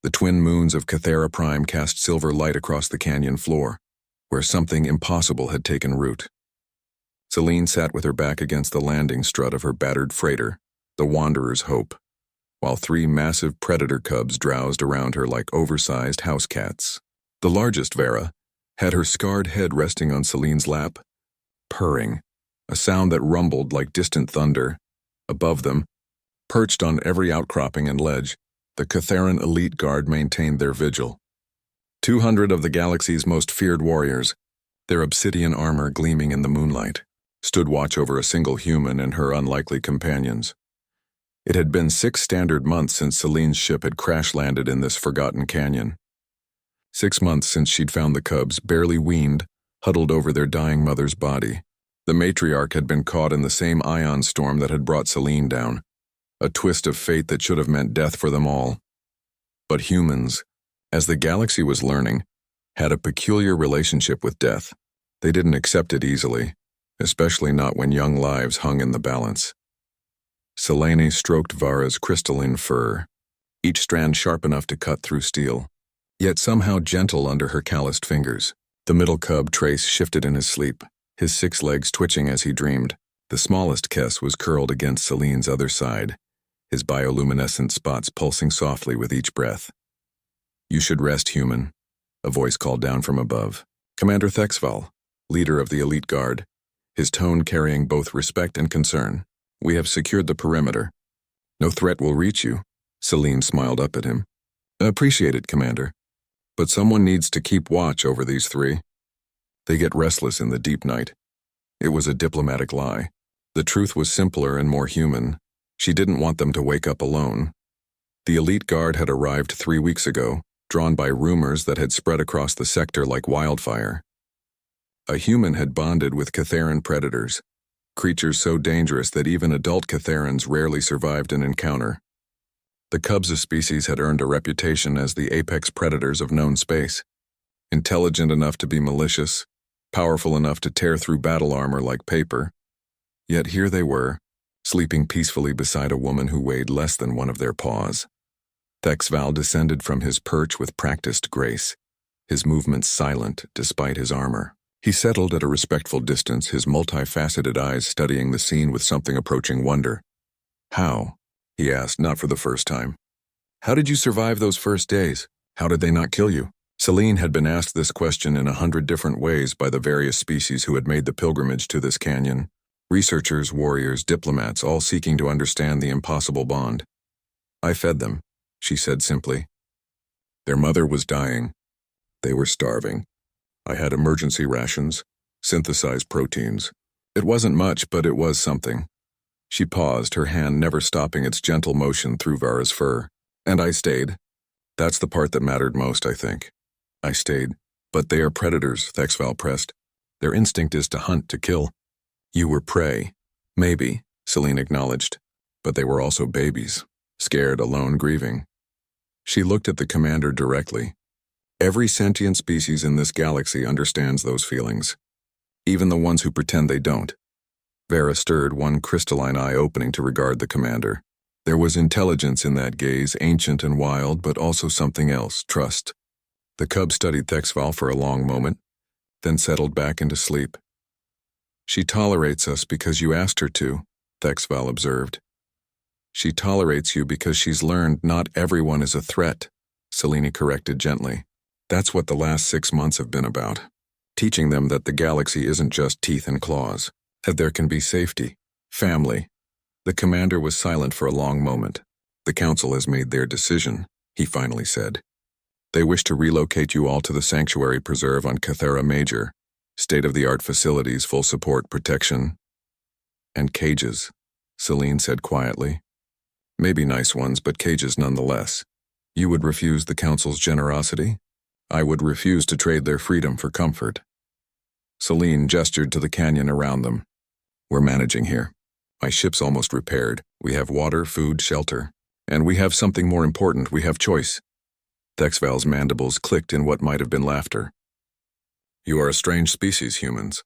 The twin moons of Cathera Prime cast silver light across the canyon floor, where something impossible had taken root. Celine sat with her back against the landing strut of her battered freighter, the Wanderer's Hope, while three massive predator cubs drowsed around her like oversized house cats. The largest, Vera, had her scarred head resting on Celine's lap, purring, a sound that rumbled like distant thunder. Above them, perched on every outcropping and ledge, the Catheran elite guard maintained their vigil. 200 of the galaxy's most feared warriors, their obsidian armor gleaming in the moonlight, stood watch over a single human and her unlikely companions. It had been 6 standard months since Celine's ship had crash-landed in this forgotten canyon. 6 months since she'd found the cubs, barely weaned, huddled over their dying mother's body. The matriarch had been caught in the same ion storm that had brought Celine down, a twist of fate that should have meant death for them all. But humans, as the galaxy was learning, had a peculiar relationship with death. They didn't accept it easily, especially not when young lives hung in the balance. Selene stroked Vara's crystalline fur, each strand sharp enough to cut through steel, yet somehow gentle under her calloused fingers. The middle cub, Trace, shifted in his sleep, his 6 legs twitching as he dreamed. The smallest Kess was curled against Celine's other side, his bioluminescent spots pulsing softly with each breath. "You should rest, human," a voice called down from above. Commander Thexval, leader of the elite guard, his tone carrying both respect and concern. "We have secured the perimeter. No threat will reach you." Celine smiled up at him. "Appreciate it, Commander. But someone needs to keep watch over these 3. They get restless in the deep night." It was a diplomatic lie. The truth was simpler and more human. She didn't want them to wake up alone. The elite guard had arrived 3 weeks ago, drawn by rumors that had spread across the sector like wildfire. A human had bonded with Catheran predators, creatures so dangerous that even adult Catherans rarely survived an encounter. The cubs of species had earned a reputation as the apex predators of known space, intelligent enough to be malicious, powerful enough to tear through battle armor like paper. Yet here they were, sleeping peacefully beside a woman who weighed less than one of their paws. Thexval descended from his perch with practiced grace, his movements silent despite his armor. He settled at a respectful distance, his multifaceted eyes studying the scene with something approaching wonder. "How?" he asked, not for the first time. "How did you survive those first days? How did they not kill you?" Celine had been asked this question in 100 different ways by the various species who had made the pilgrimage to this canyon. Researchers, warriors, diplomats, all seeking to understand the impossible bond. "I fed them," she said simply. "Their mother was dying. They were starving. I had emergency rations, synthesized proteins. It wasn't much, but it was something." She paused, her hand never stopping its gentle motion through Vara's fur. "And I stayed. That's the part that mattered most, I think. I stayed. But they are predators," Thexval pressed. "Their instinct is to hunt, to kill." "You were prey." "Maybe," Celine acknowledged. "But they were also babies, scared, alone, grieving." She looked at the commander directly. Every sentient species in this galaxy understands those feelings, even the ones who pretend they don't. Vera stirred, one crystalline eye opening to regard the commander. There was intelligence in that gaze, ancient and wild, but also something else, trust. The cub studied Thexval for a long moment, then settled back into sleep. "She tolerates us because you asked her to," Thexval observed. "She tolerates you because she's learned not everyone is a threat," Celine corrected gently. "That's what the last 6 months have been about. Teaching them that the galaxy isn't just teeth and claws, that there can be safety, family." The commander was silent for a long moment. "The council has made their decision," he finally said. "They wish to relocate you all to the Sanctuary Preserve on Cathera Major. State-of-the-art facilities, full support, protection. And cages," Celine said quietly. "Maybe nice ones, but cages nonetheless. You would refuse the council's generosity? I would refuse to trade their freedom for comfort." Celine gestured to the canyon around them. "We're managing here. My ship's almost repaired. We have water, food, shelter. And we have something more important. We have choice." Thexval's mandibles clicked in what might have been laughter. "You are a strange species, humans.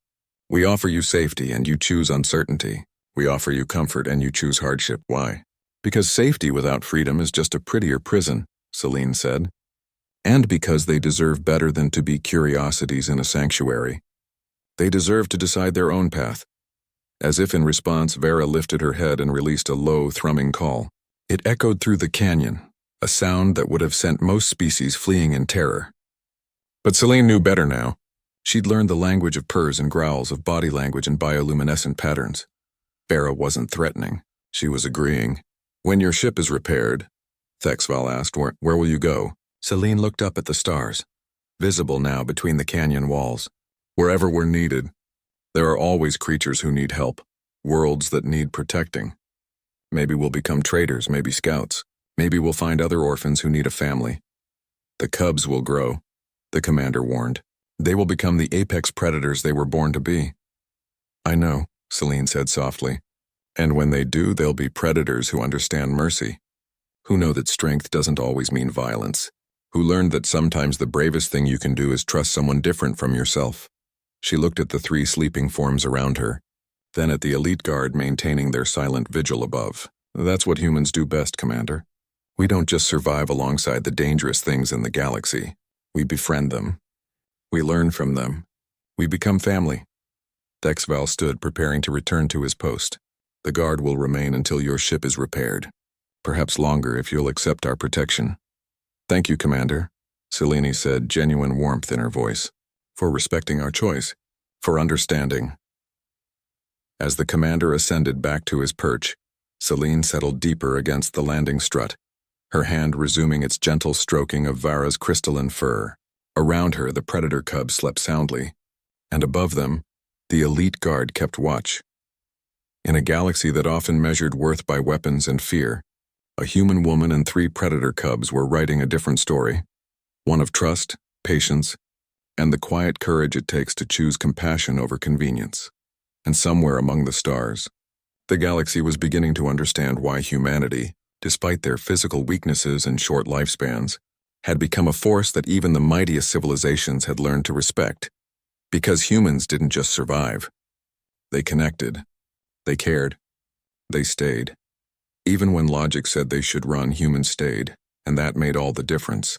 We offer you safety and you choose uncertainty. We offer you comfort and you choose hardship. Why? Because safety without freedom is just a prettier prison," Celine said. And because they deserve better than to be curiosities in a sanctuary. They deserve to decide their own path. As if in response, Vera lifted her head and released a low, thrumming call. It echoed through the canyon, a sound that would have sent most species fleeing in terror. But Celine knew better now. She'd learned the language of purrs and growls, of body language and bioluminescent patterns. Vera wasn't threatening. She was agreeing. When your ship is repaired, Thexval asked, where will you go? Celine looked up at the stars, visible now between the canyon walls. Wherever we're needed. There are always creatures who need help, worlds that need protecting. Maybe we'll become traders, maybe scouts. Maybe we'll find other orphans who need a family. The cubs will grow, the commander warned. They will become the apex predators they were born to be. I know, Celine said softly. And when they do, they'll be predators who understand mercy, who know that strength doesn't always mean violence, who learned that sometimes the bravest thing you can do is trust someone different from yourself. She looked at the 3 sleeping forms around her, then at the elite guard maintaining their silent vigil above. That's what humans do best, Commander. We don't just survive alongside the dangerous things in the galaxy. We befriend them. We learn from them. We become family. Thexval stood, preparing to return to his post. The guard will remain until your ship is repaired. Perhaps longer if you'll accept our protection. Thank you, Commander, Celine said, genuine warmth in her voice. For respecting our choice, for understanding. As the commander ascended back to his perch, Celine settled deeper against the landing strut, her hand resuming its gentle stroking of Vara's crystalline fur. Around her, the predator cubs slept soundly, and above them, the elite guard kept watch. In a galaxy that often measured worth by weapons and fear, a human woman and 3 predator cubs were writing a different story, one of trust, patience, and the quiet courage it takes to choose compassion over convenience. And somewhere among the stars, the galaxy was beginning to understand why humanity, despite their physical weaknesses and short lifespans, had become a force that even the mightiest civilizations had learned to respect. Because humans didn't just survive. They connected. They cared. They stayed. Even when logic said they should run, humans stayed, and that made all the difference.